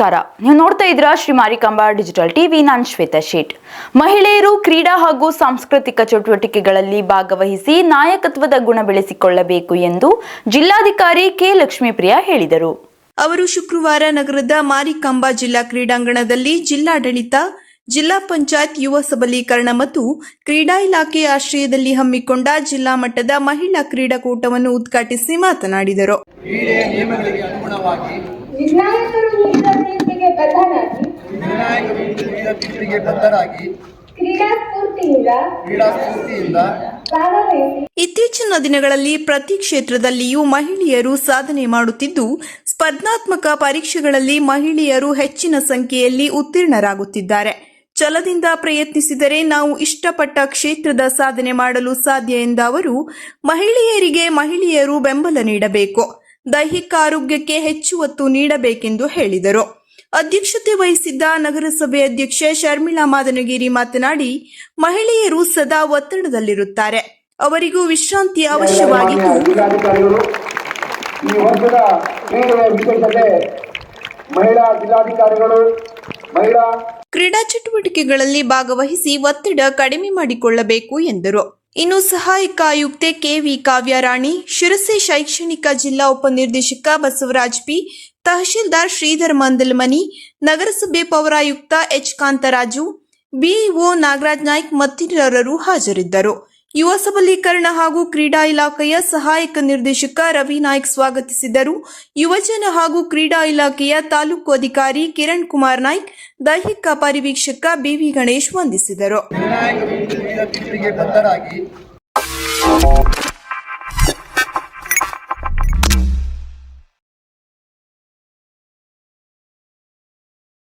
ನಮಸ್ಕಾರ. ನೀವು ನೋಡ್ತಾ ಇದ್ದೀರಾ ಶ್ರೀ ಮಾರಿಕಾಂಬಾ ಡಿಜಿಟಲ್ ಟಿವಿ. ನಾನು ಶ್ವೇತಾ ಶೇಟ್. ಮಹಿಳೆಯರು ಕ್ರೀಡಾ ಹಾಗೂ ಸಾಂಸ್ಕೃತಿಕ ಚಟುವಟಿಕೆಗಳಲ್ಲಿ ಭಾಗವಹಿಸಿ ನಾಯಕತ್ವದ ಗುಣ ಬೆಳೆಸಿಕೊಳ್ಳಬೇಕು ಎಂದು ಜಿಲ್ಲಾಧಿಕಾರಿ ಕೆ ಲಕ್ಷ್ಮೀಪ್ರಿಯಾ ಹೇಳಿದರು. ಅವರು ಶುಕ್ರವಾರ ನಗರದ ಮಾರಿಕಾಂಬಾ ಜಿಲ್ಲಾ ಕ್ರೀಡಾಂಗಣದಲ್ಲಿ ಜಿಲ್ಲಾಡಳಿತ, ಜಿಲ್ಲಾ ಪಂಚಾಯತ್ ಯುವ ಸಬಲೀಕರಣ ಮತ್ತು ಕ್ರೀಡಾ ಇಲಾಖೆ ಆಶ್ರಯದಲ್ಲಿ ಹಮ್ಮಿಕೊಂಡ ಜಿಲ್ಲಾ ಮಟ್ಟದ ಮಹಿಳಾ ಕ್ರೀಡಾಕೂಟವನ್ನು ಉದ್ಘಾಟಿಸಿ ಮಾತನಾಡಿದರು. ನಿರ್ಣಾಯಕರು ನೀಡಿದ ತೀರ್ಪಿಗೆ ಬದ್ಧರಾಗಿ ಕ್ರೀಡಾ ಸ್ಫೂರ್ತಿಯಿಂದ ಇತ್ತೀಚಿನ ದಿನಗಳಲ್ಲಿ ಪ್ರತಿ ಕ್ಷೇತ್ರದಲ್ಲಿಯೂ ಮಹಿಳೆಯರು ಸಾಧನೆ ಮಾಡುತ್ತಿದ್ದು, ಸ್ಪರ್ಧಾತ್ಮಕ ಪರೀಕ್ಷೆಗಳಲ್ಲಿ ಮಹಿಳೆಯರು ಹೆಚ್ಚಿನ ಸಂಖ್ಯೆಯಲ್ಲಿ ಉತ್ತೀರ್ಣರಾಗುತ್ತಿದ್ದಾರೆ. ಛಲದಿಂದ ಪ್ರಯತ್ನಿಸಿದರೆ ನಾವು ಇಷ್ಟಪಟ್ಟ ಕ್ಷೇತ್ರದ ಸಾಧನೆ ಮಾಡಲು ಸಾಧ್ಯ ಎಂದ ಅವರು, ಮಹಿಳೆಯರು ಬೆಂಬಲ ನೀಡಬೇಕು, ದೈಹಿಕ ಆರೋಗ್ಯಕ್ಕೆ ಹೆಚ್ಚು ಒತ್ತು ನೀಡಬೇಕೆಂದು ಹೇಳಿದರು. ಅಧ್ಯಕ್ಷತೆ ವಹಿಸಿದ್ದ ನಗರಸಭೆ ಅಧ್ಯಕ್ಷೆ ಶರ್ಮಿಳಾ ಮಾದನಗಿರಿ ಮಾತನಾಡಿ, ಮಹಿಳೆಯರು ಸದಾ ಒತ್ತಡದಲ್ಲಿರುತ್ತಾರೆ, ಅವರಿಗೂ ವಿಶ್ರಾಂತಿ ಅವಶ್ಯವಾಗಿದ್ದು ಈ ವರ್ಷದ ಕ್ರೀಡೆಯ ವಿಶೇಷತೆ ಮಹಿಳಾ ಜಿಲ್ಲಾಧಿಕಾರಿಗಳು ಕ್ರೀಡಾ ಚಟುವಟಿಕೆಗಳಲ್ಲಿ ಭಾಗವಹಿಸಿ ಒತ್ತಡ ಕಡಿಮೆ ಮಾಡಿಕೊಳ್ಳಬೇಕು ಎಂದರು. ಇನ್ನು ಸಹಾಯಕ ಆಯುಕ್ತೆ ಕೆವಿ ಕಾವ್ಯರಾಣಿ, ಶಿರಸಿ ಶೈಕ್ಷಣಿಕ ಜಿಲ್ಲಾ ಉಪನಿರ್ದೇಶಕ ಬಸವರಾಜ್ ಪಿ, ತಹಶೀಲ್ದಾರ್ ಶ್ರೀಧರ್ ಮಂದಲ್ಮನಿ, ನಗರಸಭೆ ಪೌರಾಯುಕ್ತ ಎಚ್ ಕಾಂತರಾಜು, ಬಿಇಒ ನಾಗರಾಜ್ ನಾಯ್ಕ್ ಮತ್ತಿತರರು ಹಾಜರಿದ್ದರು. ಯುವ ಸಬಲೀಕರಣ ಹಾಗೂ ಕ್ರೀಡಾ ಇಲಾಖೆಯ ಸಹಾಯಕ ನಿರ್ದೇಶಕ ರವಿ ನಾಯ್ಕ್ ಸ್ವಾಗತಿಸಿದರು. ಯುವಜನ ಹಾಗೂ ಕ್ರೀಡಾ ಇಲಾಖೆಯ ತಾಲೂಕು ಅಧಿಕಾರಿ ಕಿರಣ್ ಕುಮಾರ್ ನಾಯ್ಕ್, ದೈಹಿಕ ಪರಿವೀಕ್ಷಕ ಬಿವಿ ಗಣೇಶ್ ವಂದಿಸಿದರು.